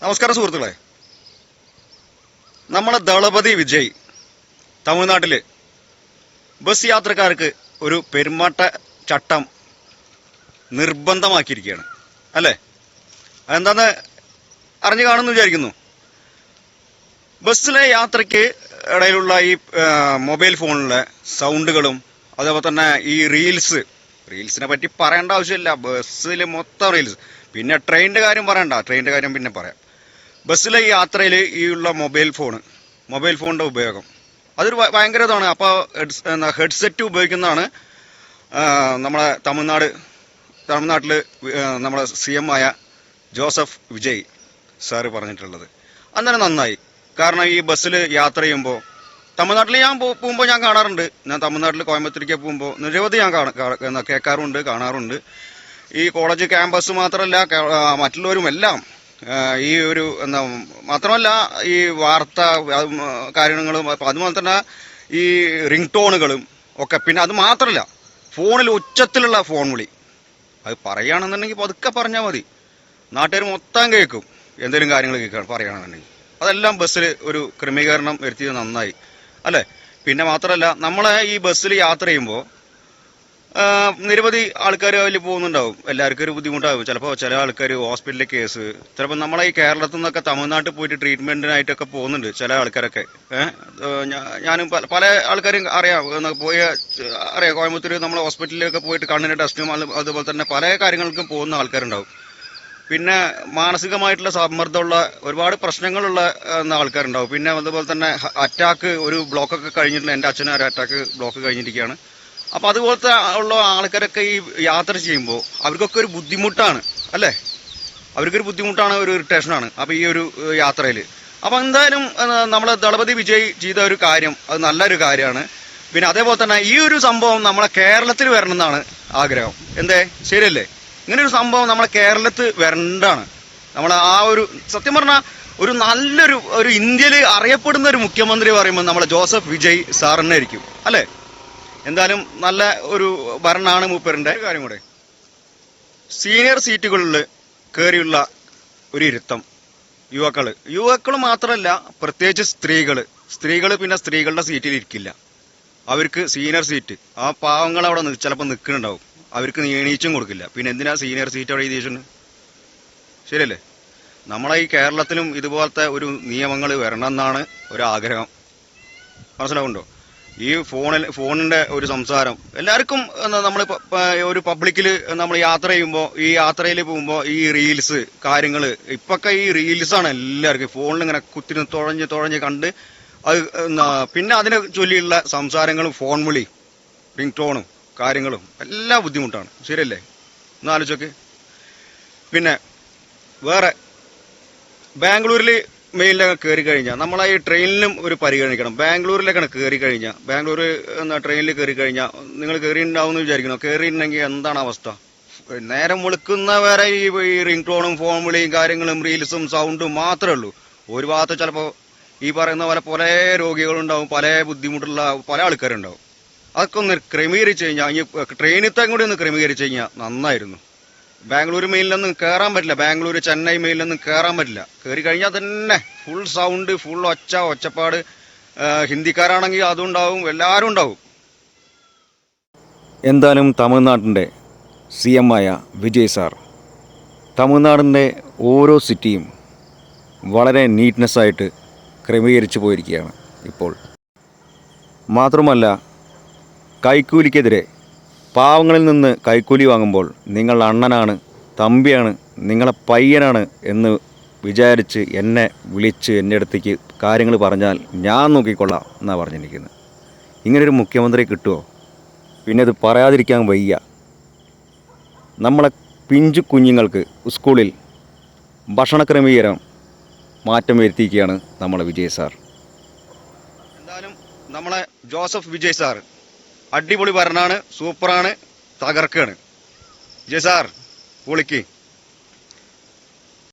നമസ്കാരം സുഹൃത്തുക്കളെ. നമ്മളെ ദളപതി വിജയ് തമിഴ്നാട്ടില് ബസ് യാത്രക്കാർക്ക് ഒരു പെരുമാറ്റ ചട്ടം നിർബന്ധമാക്കിയിരിക്കുകയാണ് അല്ലേ? അതെന്താന്ന് അറിഞ്ഞു കാണുമെന്ന് വിചാരിക്കുന്നു. ബസ്സിലെ യാത്രയ്ക്ക് ഇടയിലുള്ള ഈ മൊബൈൽ ഫോണിലെ സൗണ്ടുകളും അതേപോലെ തന്നെ ഈ റീൽസിനെ പറ്റി പറയേണ്ട ആവശ്യമില്ല. ബസ്സിൽ മൊത്തം റീൽസ്. പിന്നെ ട്രെയിനിൻ്റെ കാര്യം പറയണ്ട, ട്രെയിനിൻ്റെ കാര്യം പിന്നെ പറയാം. ബസ്സിലെ ഈ യാത്രയിൽ ഈ ഉള്ള മൊബൈൽ ഫോണിൻ്റെ ഉപയോഗം അതൊരു ഭയങ്കര ഇതാണ്. അപ്പോൾ ഹെഡ്സെറ്റ് ഉപയോഗിക്കുന്നതാണ് നമ്മളെ തമിഴ്നാട്ടിൽ നമ്മുടെ CM ആയ ജോസഫ് വിജയ് സാറ് പറഞ്ഞിട്ടുള്ളത്. അന്നേരം നന്നായി. കാരണം ഈ ബസ്സിൽ യാത്ര ചെയ്യുമ്പോൾ തമിഴ്നാട്ടിൽ ഞാൻ പോകുമ്പോൾ ഞാൻ കാണാറുണ്ട്. ഞാൻ തമിഴ്നാട്ടിൽ കോയമ്പത്തൂരിലേക്ക് പോകുമ്പോൾ നിരവധി ഞാൻ കേൾക്കാറുണ്ട്, കാണാറുണ്ട്. ഈ കോളേജ് ക്യാമ്പസ് മാത്രമല്ല, മറ്റുള്ളവരും എല്ലാം ഈ ഒരു മാത്രമല്ല ഈ വാർത്ത കാര്യങ്ങളും അതുപോലെ തന്നെ ഈ റിംഗ് ടോണുകളും ഒക്കെ. പിന്നെ അത് മാത്രമല്ല, ഫോണിൽ ഉച്ചത്തിലുള്ള ഫോൺ വിളി. അത് പറയുകയാണെന്നുണ്ടെങ്കിൽ പതുക്കെ പറഞ്ഞാൽ മതി, നാട്ടുകാർ മൊത്തം കേൾക്കും. എന്തെങ്കിലും കാര്യങ്ങൾ പറയുകയാണെന്നുണ്ടെങ്കിൽ അതെല്ലാം ബസ്സിൽ ഒരു ക്രമീകരണം വരുത്തിയത് നന്നായി അല്ലേ? പിന്നെ മാത്രമല്ല, നമ്മളെ ഈ ബസ്സിൽ യാത്ര ചെയ്യുമ്പോൾ നിരവധി ആൾക്കാർ അതിൽ പോകുന്നുണ്ടാവും. എല്ലാവർക്കും ഒരു ബുദ്ധിമുട്ടാകും. ചിലപ്പോൾ ചില ആൾക്കാർ ഹോസ്പിറ്റലിലെ കേസ്, ചിലപ്പോൾ നമ്മളെ ഈ കേരളത്തിൽ നിന്നൊക്കെ തമിഴ്നാട്ടിൽ പോയിട്ട് ട്രീറ്റ്മെന്റിനായിട്ടൊക്കെ പോകുന്നുണ്ട് ചില ആൾക്കാരൊക്കെ. ഞാനും പല ആൾക്കാരും അറിയാം, കോയമ്പത്തൂർ നമ്മളെ ഹോസ്പിറ്റലിലൊക്കെ പോയിട്ട് കണ്ണിന്റെ ടെസ്റ്റും അതുപോലെ തന്നെ പല കാര്യങ്ങൾക്കും പോകുന്ന ആൾക്കാരുണ്ടാവും. പിന്നെ മാനസികമായിട്ടുള്ള സമ്മർദ്ദമുള്ള ഒരുപാട് പ്രശ്നങ്ങളുള്ള ആൾക്കാരുണ്ടാവും. പിന്നെ അതുപോലെ തന്നെ അറ്റാക്ക്, ഒരു ബ്ലോക്കൊക്കെ കഴിഞ്ഞിട്ടുണ്ട്. എൻ്റെ അച്ഛനും ഒരു അറ്റാക്ക് ബ്ലോക്ക് കഴിഞ്ഞിരിക്കുകയാണ്. അപ്പോൾ അതുപോലത്തെ ഉള്ള ആൾക്കാരൊക്കെ ഈ യാത്ര ചെയ്യുമ്പോൾ അവർക്കൊക്കെ ഒരു ബുദ്ധിമുട്ടാണ് അല്ലേ? അവർക്കൊരു ബുദ്ധിമുട്ടാണ്, ഒരു ഇറിറ്റേഷനാണ് അപ്പോൾ ഈ ഒരു യാത്രയിൽ. അപ്പോൾ എന്തായാലും നമ്മളെ ദളപതി വിജയ് ചെയ്ത ഒരു കാര്യം അത് നല്ലൊരു കാര്യമാണ്. പിന്നെ അതേപോലെ തന്നെ ഈ ഒരു സംഭവം നമ്മളെ കേരളത്തിൽ വരണമെന്നാണ് ആഗ്രഹം. എന്തേ, ശരിയല്ലേ? ഇങ്ങനെ ഒരു സംഭവം നമ്മളെ കേരളത്തിൽ വരണ്ടാണ്. നമ്മളെ ആ ഒരു സത്യം പറഞ്ഞാൽ ഒരു ഇന്ത്യയിൽ അറിയപ്പെടുന്ന ഒരു മുഖ്യമന്ത്രി പറയുമ്പോൾ നമ്മളെ ജോസഫ് വിജയ് സാറിനെ ആയിരിക്കും അല്ലേ? എന്തായാലും നല്ല ഒരു ഭരണമാണ് മൂപ്പറിൻ്റെ. കാര്യം കൂടെ, സീനിയർ സീറ്റുകളിൽ കയറിയുള്ള ഒരു ഇരുത്തം യുവാക്കൾ മാത്രമല്ല, പ്രത്യേകിച്ച് സ്ത്രീകൾ പിന്നെ സ്ത്രീകളുടെ സീറ്റിൽ ഇരിക്കില്ല. അവർക്ക് സീനിയർ സീറ്റ്, ആ പാവങ്ങൾ അവിടെ ചിലപ്പോൾ നിൽക്കുന്നുണ്ടാവും, അവർക്ക് എണീച്ചും കൊടുക്കില്ല. പിന്നെ എന്തിനാ സീനിയർ സീറ്റ് അവിടെ എഴുതിയിട്ടുണ്ട്? ശരിയല്ലേ? നമ്മളെ ഈ കേരളത്തിലും ഇതുപോലത്തെ ഒരു നിയമങ്ങൾ വരണമെന്നാണ് ഒരാഗ്രഹം. മനസ്സിലാവുന്നുണ്ടോ? ഈ ഫോണിന്റെ ഒരു സംസാരം എല്ലാവർക്കും നമ്മൾ ഒരു പബ്ലിക്കിൽ നമ്മൾ യാത്ര ചെയ്യുമ്പോൾ, ഈ യാത്രയിൽ പോകുമ്പോൾ ഈ റീൽസ് കാര്യങ്ങൾ, ഇപ്പൊക്കെ ഈ റീൽസാണ് എല്ലാവർക്കും. ഫോണിൽ ഇങ്ങനെ കുത്തിരി തുഴഞ്ഞ് കണ്ട് അത് പിന്നെ അതിനെ ചൊല്ലിയുള്ള സംസാരങ്ങളും ഫോൺ വിളി റിംഗ് ടോണും കാര്യങ്ങളും എല്ലാം ബുദ്ധിമുട്ടാണ്. ശരിയല്ലേ? ഒന്ന് ആലോചിച്ചൊക്കെ. പിന്നെ വേറെ, ബാംഗ്ലൂരിൽ മെയിനിലൊക്കെ കയറി കഴിഞ്ഞാൽ നമ്മളെ ഈ ട്രെയിനിലും ഒരു പരിഗണിക്കണം. ബാംഗ്ലൂരിലേക്കാണ് കയറി കഴിഞ്ഞാൽ, ട്രെയിനിൽ കയറി കഴിഞ്ഞാൽ നിങ്ങൾ കയറിയിട്ടുണ്ടാവും എന്ന് വിചാരിക്കണം. കയറിയിട്ടുണ്ടെങ്കിൽ എന്താണ് അവസ്ഥ? നേരം വെളുക്കുന്ന വരെ ഈ റിംഗ് ടോണും ഫോൺ വിളിയും കാര്യങ്ങളും റീൽസും സൗണ്ടും മാത്രമേ ഉള്ളൂ. ഒരു ഭാഗത്ത് ചിലപ്പോൾ ഈ പറയുന്ന പോലെ പല രോഗികളുണ്ടാവും, പല ബുദ്ധിമുട്ടുള്ള പല ആൾക്കാരുണ്ടാവും. അതൊക്കെ ഒന്ന് ക്രമീകരിച്ച് കഴിഞ്ഞാൽ, ഇനി ട്രെയിനിലത്തെ കൂടി ഒന്ന് ക്രമീകരിച്ച് കഴിഞ്ഞാൽ നന്നായിരുന്നു. ബാംഗ്ലൂർ മെയിലൊന്നും കയറാൻ പറ്റില്ല, ബാംഗ്ലൂർ ചെന്നൈ മെയിലൊന്നും കയറാൻ പറ്റില്ല. കയറി കഴിഞ്ഞാൽ തന്നെ ഫുൾ സൗണ്ട്, ഫുൾ ഒച്ചപ്പാട്. ഹിന്ദിക്കാരാണെങ്കിൽ അതും ഉണ്ടാവും, എല്ലാവരും ഉണ്ടാവും. എന്തായാലും തമിഴ്നാട്ടിൻ്റെ CM ആയ വിജയ് സാർ തമിഴ്നാടിൻ്റെ ഓരോ സിറ്റിയും വളരെ നീറ്റ്നെസ്സായിട്ട് ക്രമീകരിച്ചു പോയിരിക്കുകയാണ് ഇപ്പോൾ. മാത്രമല്ല, കൈക്കൂലിക്കെതിരെ, പാവങ്ങളിൽ നിന്ന് കൈക്കൂലി വാങ്ങുമ്പോൾ നിങ്ങൾ അണ്ണനാണ്, തമ്പിയാണ്, നിങ്ങളെ പയ്യനാണ് എന്ന് വിചാരിച്ച് എന്നെ വിളിച്ച് എൻ്റെ അടുത്തേക്ക് കാര്യങ്ങൾ പറഞ്ഞാൽ ഞാൻ നോക്കിക്കൊള്ളാം എന്നാണ് പറഞ്ഞിരിക്കുന്നത്. ഇങ്ങനൊരു മുഖ്യമന്ത്രി കിട്ടുമോ? പിന്നെ ഇത് പറയാതിരിക്കാൻ വയ്യ. നമ്മളെ പിഞ്ചു കുഞ്ഞുങ്ങൾക്ക് സ്കൂളിൽ ഭക്ഷണക്രമീകരണം മാറ്റം വരുത്തിയിരിക്കുകയാണ് നമ്മളെ വിജയ് സാർ. എന്തായാലും നമ്മളെ ജോസഫ് വിജയ് സാർ അടിപൊളി ഭരണമാണ്, സൂപ്പറാണ്, തകർക്കാണ്. വിജയ് സാർ പൊളിക്ക്.